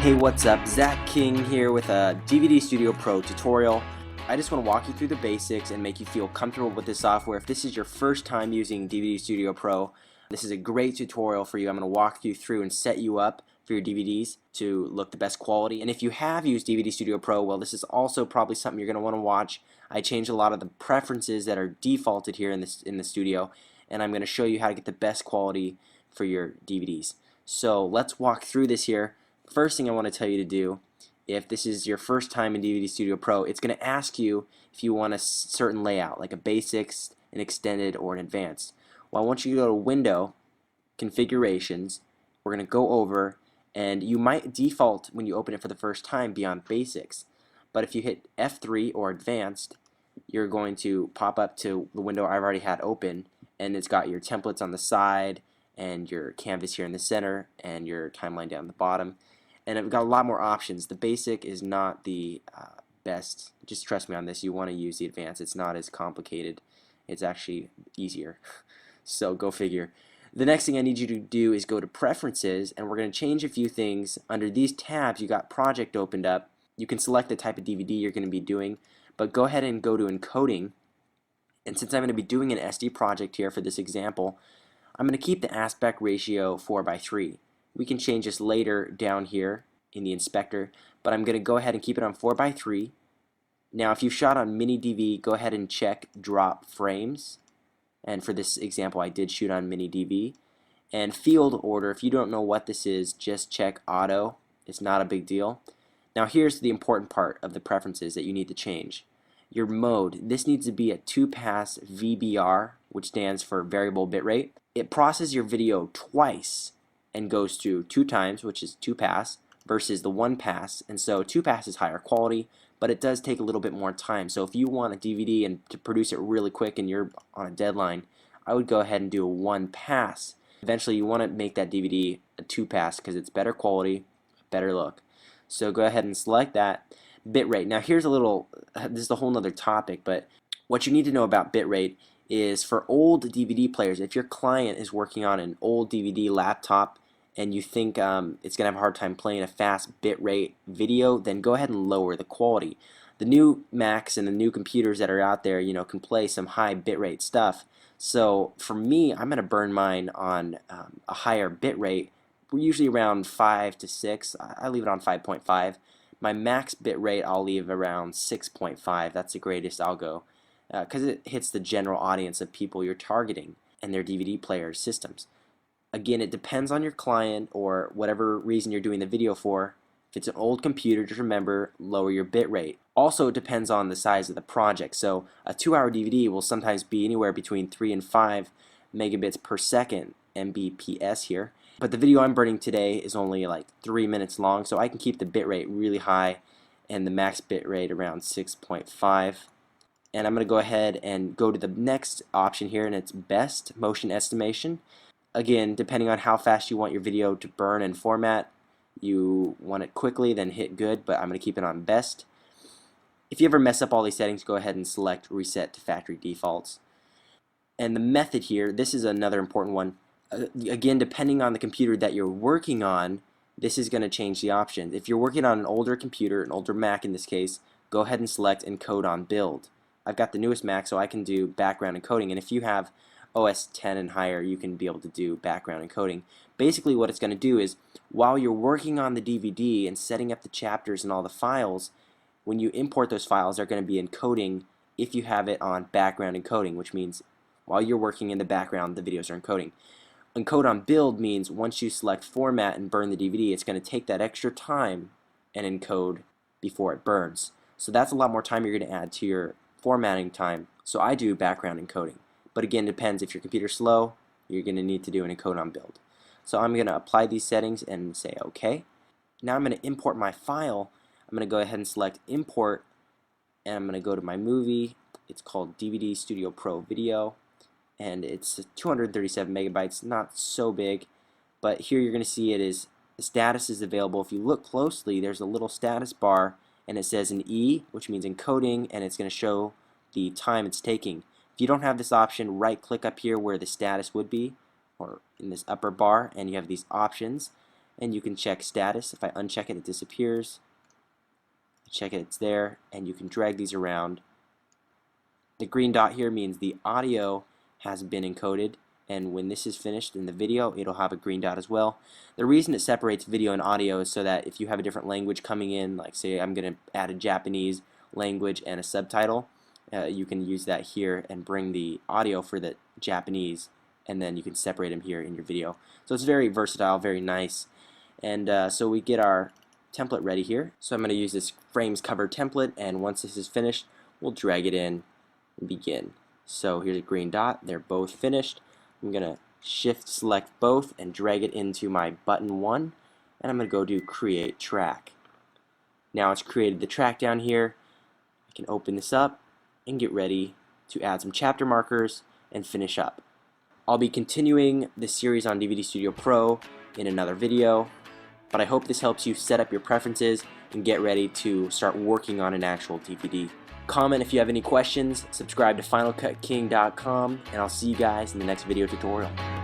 Hey, what's up? Zach King here with a DVD Studio Pro tutorial. I just want to walk you through the basics and make you feel comfortable with this software. If this is your first time using DVD Studio Pro, this is a great tutorial for you. I'm going to walk you through and set you up for your DVDs to look the best quality. And if you have used DVD Studio Pro, well, this is also probably something you're going to want to watch. I changed a lot of the preferences that are defaulted here in the studio, and I'm going to show you how to get the best quality for your DVDs. So let's walk through this here. First thing I want to tell you to do, if this is your first time in DVD Studio Pro, it's going to ask you if you want a certain layout, like a basics, an extended, or an advanced. Well, I want you to go to Window, Configurations. We're going to go over, and you might default when you open it for the first time be on basics. But if you hit F3 or advanced, you're going to pop up to the window I've already had open, and it's got your templates on the side and your canvas here in the center and your timeline down the bottom. And I've got a lot more options. The basic is not the best. Just trust me on this. You want to use the advanced. It's not as complicated. It's actually easier. So go figure. The next thing I need you to do is go to Preferences, and we're going to change a few things. Under these tabs, you got Project opened up. You can select the type of DVD you're going to be doing, but go ahead and go to Encoding. And since I'm going to be doing an SD project here for this example, I'm going to keep the aspect ratio 4:3. We can change this later down here in the inspector, but I'm going to go ahead and keep it on 4:3. Now if you've shot on mini DV, go ahead and check drop frames, and for this example I did shoot on mini DV. And field order, if you don't know what this is, just check auto. It's not a big deal. Now here's the important part of the preferences that you need to change. Your mode, this needs to be a 2-pass VBR, which stands for variable bitrate. It processes your video twice and goes to 2 times, which is 2-pass, versus the 1-pass, and so 2-pass is higher quality, but it does take a little bit more time. So if you want a DVD and to produce it really quick and you're on a deadline, I would go ahead and do a 1-pass. Eventually you want to make that DVD a 2-pass because it's better quality, better look. So go ahead and select that. Bitrate. Now here's a little, this is a whole nother topic, but what you need to know about bitrate is for old DVD players, if your client is working on an old DVD laptop and you think it's going to have a hard time playing a fast bitrate video, then go ahead and lower the quality. The new Macs and the new computers that are out there, can play some high bitrate stuff. So for me, I'm going to burn mine on a higher bitrate. We're usually around 5 to 6. I leave it on 5.5. My max bitrate I'll leave around 6.5. That's the greatest I'll go, because it hits the general audience of people you're targeting and their DVD player systems. Again, it depends on your client or whatever reason you're doing the video for. If it's an old computer, just remember, lower your bit rate. Also, it depends on the size of the project. So a 2-hour DVD will sometimes be anywhere between 3 and 5 megabits per second, Mbps here. But the video I'm burning today is only like 3 minutes long, so I can keep the bit rate really high and the max bit rate around 6.5. And I'm going to go ahead and go to the next option here, and it's Best Motion Estimation. Again, depending on how fast you want your video to burn and format, you want it quickly, then hit good, but I'm going to keep it on best. If you ever mess up all these settings, go ahead and select Reset to Factory Defaults. And the method here, this is another important one. Again, depending on the computer that you're working on, this is going to change the options. If you're working on an older computer, an older Mac in this case, go ahead and select Encode on Build. I've got the newest Mac, so I can do background encoding, and if you have OS 10 and higher, you can be able to do background encoding. Basically what it's going to do is, while you're working on the DVD and setting up the chapters and all the files, when you import those files, they're going to be encoding if you have it on background encoding, which means while you're working in the background, the videos are encoding. Encode on build means once you select format and burn the DVD, it's going to take that extra time and encode before it burns. So that's a lot more time you're going to add to your formatting time. So I do background encoding. But again, it depends. If your computer's slow, you're going to need to do an encode on build. So I'm going to apply these settings and say OK. Now I'm going to import my file. I'm going to go ahead and select Import, and I'm going to go to my movie. It's called DVD Studio Pro Video, and it's 237 megabytes, not so big. But here you're going to see it is the status is available. If you look closely, there's a little status bar, and it says an E, which means encoding, and it's going to show the time it's taking. If you don't have this option, right-click up here where the status would be, or in this upper bar, and you have these options. and you can check status. If I uncheck it, it disappears. Check it, it's there, and you can drag these around. The green dot here means the audio has been encoded, and when this is finished in the video, it'll have a green dot as well. The reason it separates video and audio is so that if you have a different language coming in, like say I'm going to add a Japanese language and a subtitle, you can use that here and bring the audio for the Japanese, and then you can separate them here in your video. So it's very versatile, very nice. And so we get our template ready here. So I'm going to use this frames cover template, and once this is finished, we'll drag it in and begin. So here's a green dot. They're both finished. I'm going to shift select both and drag it into my button 1, and I'm going to go do create track. Now it's created the track down here. I can open this up and get ready to add some chapter markers and finish up. I'll be continuing this series on DVD Studio Pro in another video, but I hope this helps you set up your preferences and get ready to start working on an actual DVD. Comment if you have any questions, subscribe to FinalCutKing.com, and I'll see you guys in the next video tutorial.